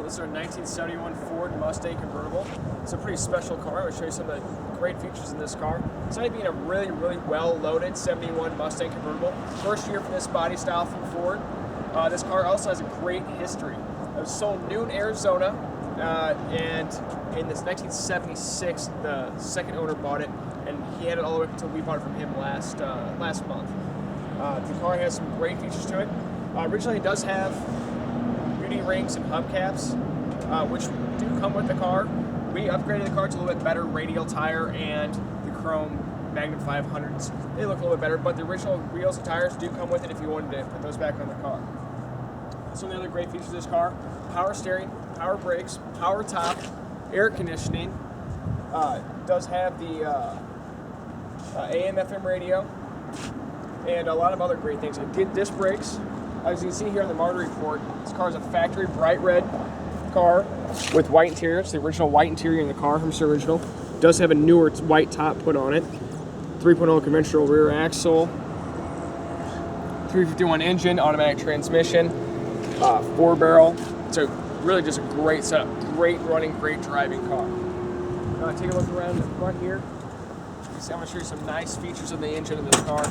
This is our 1971 Ford Mustang Convertible. It's a pretty special car. I'll show you some of the great features in this car. Besides being a really, really well-loaded 71 Mustang Convertible, first year for this body style from Ford. This car also has a great history. It was sold new in Arizona, and in this 1976, the second owner bought it, and he had it all the way up until we bought it from him last month. The car has some great features to it. Originally, it does have beauty rings and hubcaps, which do come with the car. We upgraded the car to a little bit better radial tire and the chrome Magnum 500s. They look a little bit better, but the original wheels and tires do come with it if you wanted to put those back on the car. Some of the other great features of this car: power steering, power brakes, power top, air conditioning. Does have the AM/FM radio, and a lot of other great things. It did disc brakes. As you can see here on the Martin report, this car is a factory bright red car with white interior. It's the original white interior in the car from its original. It does have a newer white top put on it. 3.0 conventional rear axle, 351 engine, automatic transmission, 4-barrel. So really just a great setup, great running, great driving car. Take a look around the front here. You see, I'm going to show you some nice features of the engine of this car.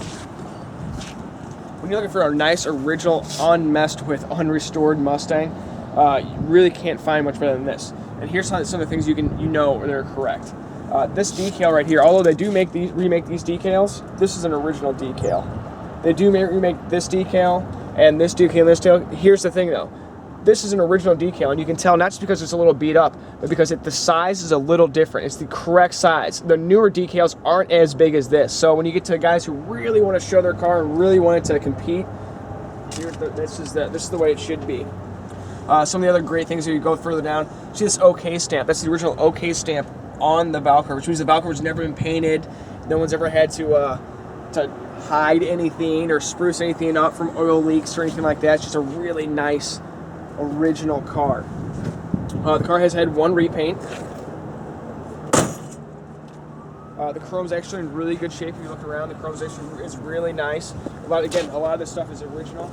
When you're looking for a nice, original, unmessed with, unrestored Mustang, you really can't find much better than this. And here's some of the things you know they're correct. This decal right here, although they do remake these decals, this is an original decal. They do remake this decal and this decal and this decal. Here's the thing though. This is an original decal, and you can tell not just because it's a little beat up, but because the size is a little different. It's the correct size. The newer decals aren't as big as this. So when you get to guys who really want to show their car and really want it to compete, this is the way it should be. Some of the other great things, as you go further down, see this OK stamp. That's the original OK stamp on the valve cover, which means the valve cover's never been painted. No one's ever had to hide anything or spruce anything up from oil leaks or anything like that. It's just a really nice original car. The car has had one repaint. The chrome's actually in really good shape. If you look around, the chrome's actually is really nice. A lot of this stuff is original.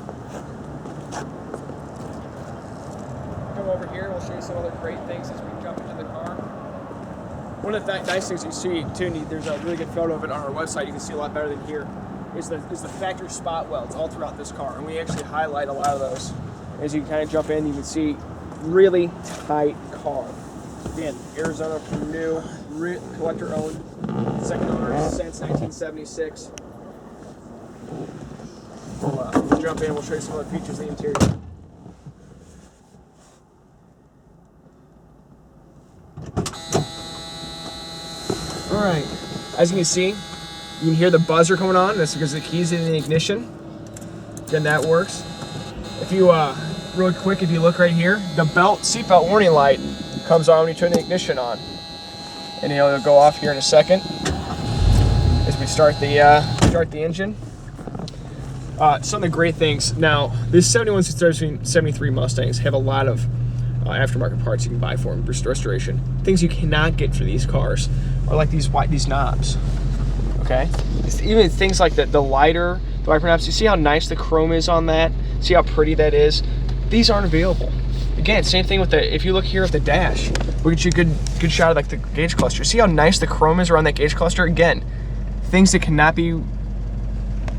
Come over here, we'll show you some other great things as we jump into the car. One of the nice things you see too, and there's a really good photo of it on our website. You can see a lot better than here. Is the factory spot welds all throughout this car, and we actually highlight a lot of those. As you kind of jump in, you can see really tight car. Again, Arizona from new, collector owned, second owner since 1976. We'll jump in, we'll show you some of the features of the interior. Alright, as you can see, you can hear the buzzer coming on. That's because the key's in the ignition. Again, that works. If you, really quick, if you look right here, the seatbelt warning light comes on when you turn the ignition on. And it'll go off here in a second as we start the engine. Some of the great things. Now, these 71 through 73 Mustangs have a lot of aftermarket parts you can buy for them, restoration. Things you cannot get for these cars are like these knobs. Okay? Even things like the wiper knobs. You see how nice the chrome is on that? See how pretty that is? These aren't available. Again, same thing with if you look here at the dash, we'll get you a good shot of like the gauge cluster. See how nice the chrome is around that gauge cluster? Again, things that cannot be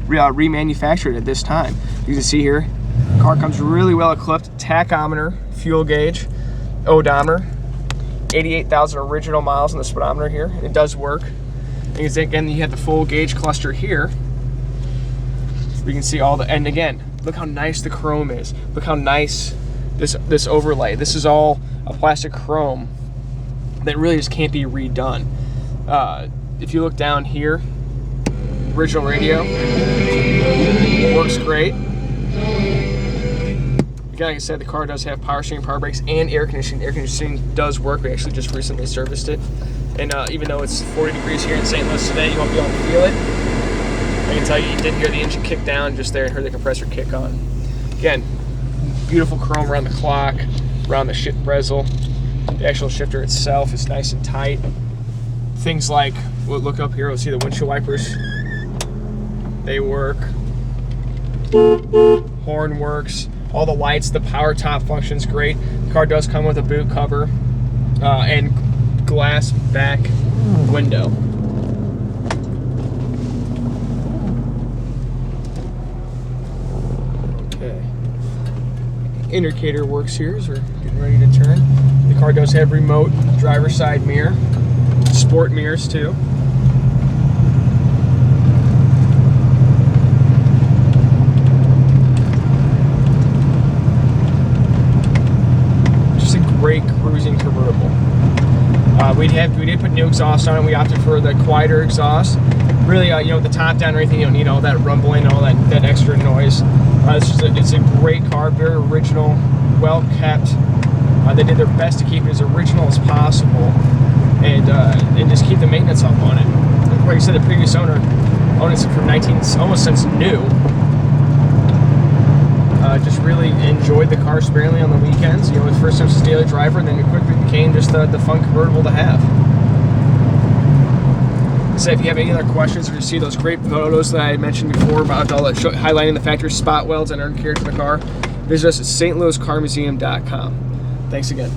remanufactured at this time. You can see here, the car comes really well equipped. Tachometer, fuel gauge, odometer, 88,000 original miles on the speedometer here. It does work. And again, you have the full gauge cluster here. We can see and again, look how nice the chrome is. Look how nice this overlay. This is all a plastic chrome that really just can't be redone. If you look down here, original radio works great. Again, like I said, the car does have power steering, power brakes, and air conditioning. Air conditioning does work. We actually just recently serviced it. And even though it's 40 degrees here in St. Louis today, you won't be able to feel it. I can tell you did hear the engine kick down just there and heard the compressor kick on. Again, beautiful chrome around the clock, around the shift bezel. The actual shifter itself is nice and tight. Things like, we'll look up here, we'll see the windshield wipers. They work. Horn works. All the lights, the power top functions great. The car does come with a boot cover and glass back window. Okay. Indicator works here as we're getting ready to turn. The car does have remote driver's side mirror, sport mirrors too. Just a great cruising convertible. We did put new exhaust on it. We opted for the quieter exhaust. Really, you know, the top down or anything, you don't need all that rumbling, all that extra noise. It's a great car, very original, well kept. They did their best to keep it as original as possible, and just keep the maintenance up on it. Like I said, the previous owner owned it from almost since new. Just really enjoyed the car sparingly on the weekends. You know, at first it was a daily driver, and then it quickly became just the fun convertible to have. So if you have any other questions or you see those great photos that I mentioned before about all that highlighting the factory spot welds and undercarriage of the car, visit us at stlouiscarmuseum.com. Thanks again.